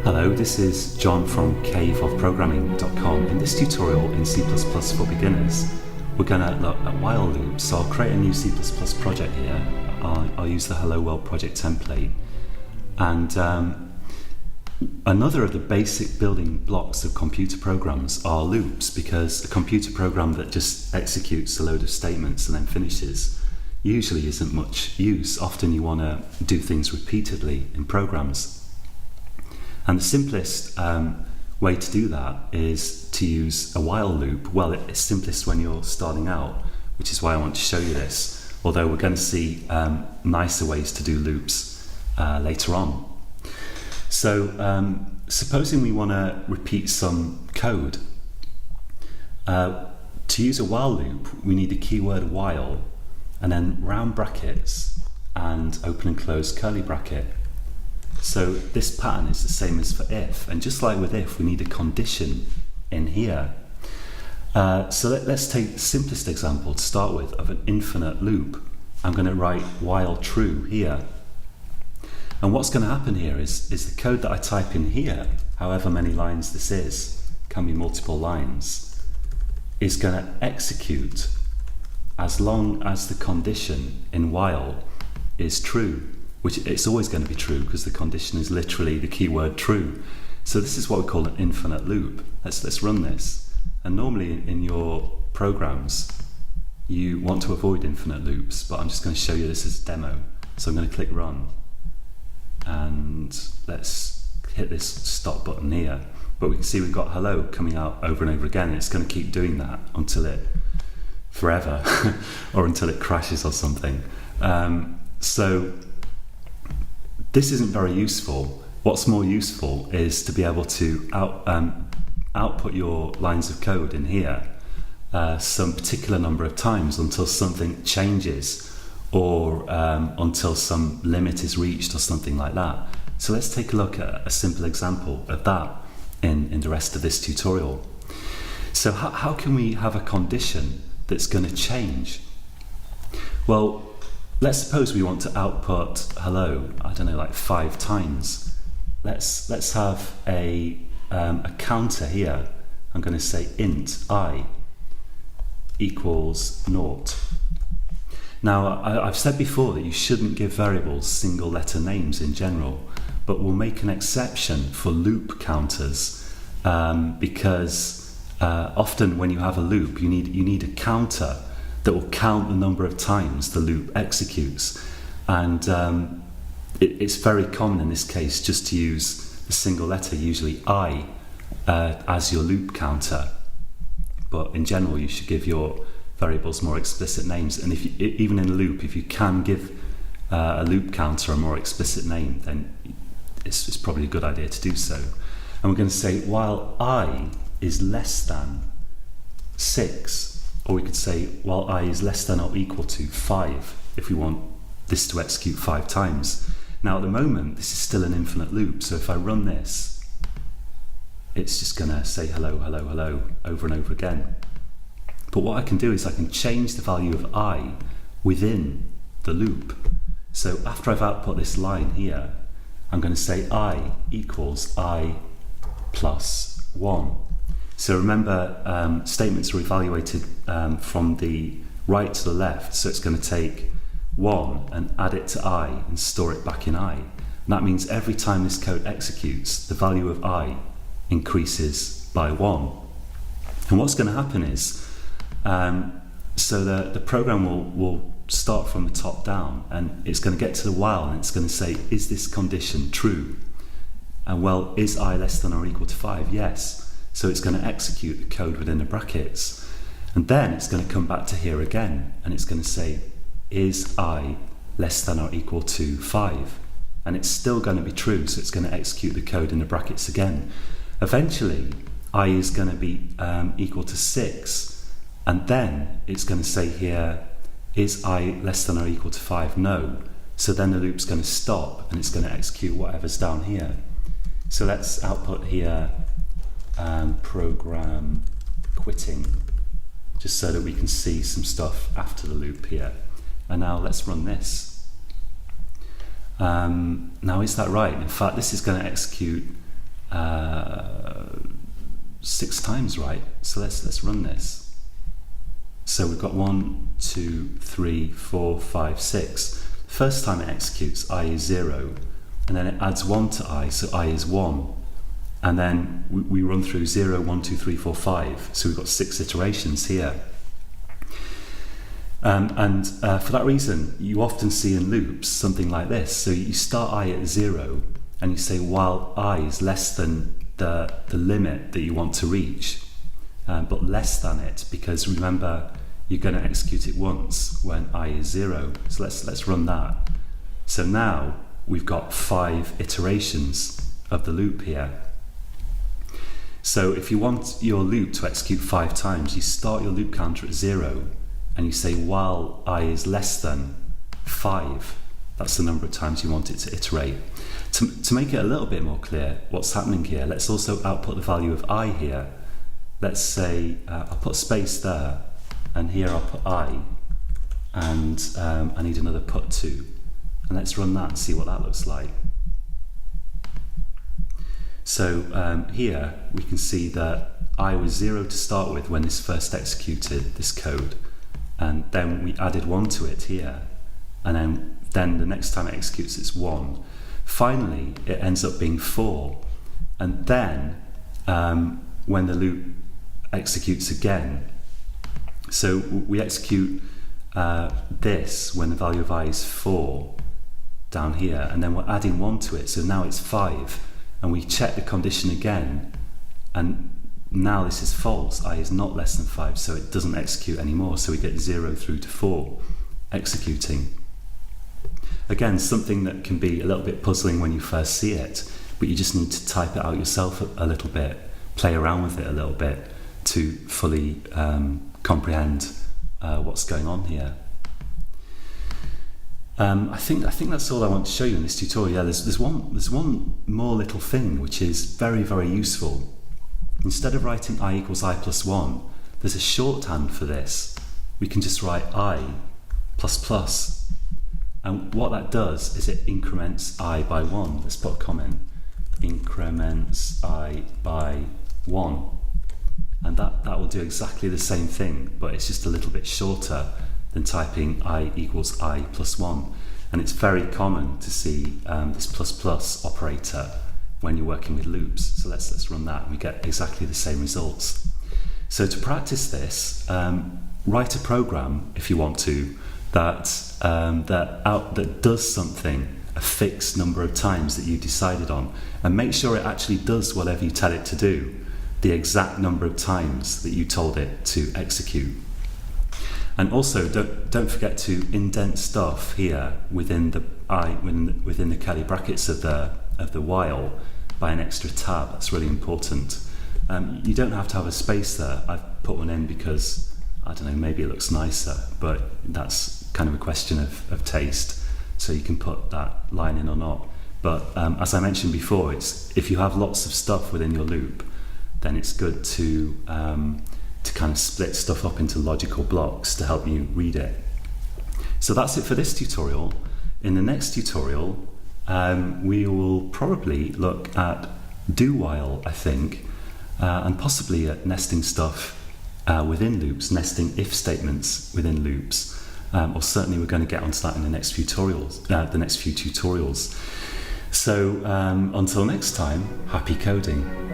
Hello, this is John from caveofprogramming.com. In this tutorial in C++ for beginners, we're going to look at while loops. So I'll create a new C++ project here. I'll use the helloworld project template. And another of the basic building blocks of computer programs are loops, because a computer program that just executes a load of statements and then finishes usually isn't much use. Often you want to do things repeatedly in programs. And the simplest way to do that is to use a while loop. Well, it's simplest when you're starting out, which is why I want to show you this, although we're going to see nicer ways to do loops later on. So supposing we want to repeat some code. To use a while loop, we need the keyword while, and then round brackets and open and close curly bracket. So this pattern is the same as for if, and just like with if, we need a condition in here. So let's take the simplest example to start with of an infinite loop. I'm going to write while true here. And what's going to happen here is the code that I type in here, however many lines this is, can be multiple lines, is going to execute as long as the condition in while is true. Which it's always going to be true because the condition is literally the keyword true. So this is what we call an infinite loop. Let's run this. And normally in your programs, you want to avoid infinite loops, but I'm just going to show you this as a demo. So I'm going to click run. And let's hit this stop button here. But we can see we've got hello coming out over and over again. It's going to keep doing that until it, forever, or until it crashes or something. So this isn't very useful. What's more useful is to be able to output your lines of code in here some particular number of times until something changes, or until some limit is reached or something like that. So let's take a look at a simple example of that in the rest of this tutorial. So how can we have a condition that's going to change? Well, let's suppose we want to output hello, I don't know, like 5 times. Let's have a counter here. I'm going to say int I equals 0. Now, I've said before that you shouldn't give variables single letter names in general, but we'll make an exception for loop counters because often when you have a loop, you need a counter that will count the number of times the loop executes. And it's very common in this case just to use a single letter, usually I, as your loop counter. But in general, you should give your variables more explicit names. And even in a loop, if you can give a loop counter a more explicit name, then it's probably a good idea to do so. And we're going to say while I is less than 6, or we could say while I is less than or equal to 5, if we want this to execute 5 times. Now at the moment, this is still an infinite loop, so if I run this, it's just going to say hello, hello, hello over and over again. But what I can do is I can change the value of I within the loop. So after I've output this line here, I'm going to say I equals I plus 1. So remember, statements are evaluated from the right to the left, so it's going to take 1 and add it to I and store it back in I. And that means every time this code executes, the value of I increases by 1. And what's going to happen is, so the program will start from the top down, and it's going to get to the while, and it's going to say, is this condition true? And well, is I less than or equal to 5? Yes. So it's going to execute the code within the brackets. And then it's going to come back to here again, and it's going to say, is I less than or equal to 5? And it's still going to be true, so it's going to execute the code in the brackets again. Eventually, I is going to be equal to 6, and then it's going to say here, is I less than or equal to 5? No. So then the loop's going to stop, and it's going to execute whatever's down here. So let's output here program quitting, just so that we can see some stuff after the loop here. And now let's run this. Now is that right? In fact, this is going to execute 6 times, right? So let's run this. So we've got 1, 2, 3, 4, 5, 6. First time it executes, I is 0, and then it adds 1 to I, so I is 1. And then we run through 0, 1, 2, 3, 4, 5. So we've got 6 iterations here. For that reason, you often see in loops something like this. So you start I at 0, and you say while I is less than the limit that you want to reach, but less than it, because remember, you're going to execute it once when I is 0. So let's run that. So now we've got 5 iterations of the loop here. So if you want your loop to execute 5 times, you start your loop counter at 0, and you say while I is less than 5. That's the number of times you want it to iterate. To make it a little bit more clear what's happening here, let's also output the value of I here. Let's say I'll put a space there, and here I'll put I, and I need another put to. And let's run that and see what that looks like. So here we can see that I was 0 to start with when this first executed this code, and then we added 1 to it here, and then the next time it executes it's 1. Finally it ends up being 4, and then when the loop executes again, so we execute this when the value of I is 4 down here, and then we're adding 1 to it, so now it's 5, and we check the condition again, and now this is false. I is not less than 5, so it doesn't execute anymore, so we get 0 through to 4 executing. Again, something that can be a little bit puzzling when you first see it, but you just need to type it out yourself a little bit, play around with it a little bit to fully comprehend what's going on here. I think that's all I want to show you in this tutorial. Yeah, there's one more little thing which is very, very useful. Instead of writing I equals I plus 1, there's a shorthand for this. We can just write I plus plus. And what that does is it increments I by 1. Let's put a comment. Increments I by 1. And that will do exactly the same thing, but it's just a little bit shorter than typing I equals I plus 1. And it's very common to see this plus plus operator when you're working with loops. So let's run that, and we get exactly the same results. So to practice this, write a program if you want to that does something a fixed number of times that you decided on, and make sure it actually does whatever you tell it to do, the exact number of times that you told it to execute. And also don't forget to indent stuff here within the curly brackets of the while by an extra tab. That's really important. You don't have to have a space there. I've put one in because, I don't know, maybe it looks nicer, but that's kind of a question of taste. So you can put that line in or not. But as I mentioned before, if you have lots of stuff within your loop, then it's good to kind of split stuff up into logical blocks to help you read it. So that's it for this tutorial. In the next tutorial, we will probably look at do while, I think, and possibly at nesting stuff within loops, nesting if statements within loops, or certainly we're going to get onto that in the next few tutorials. So until next time, happy coding.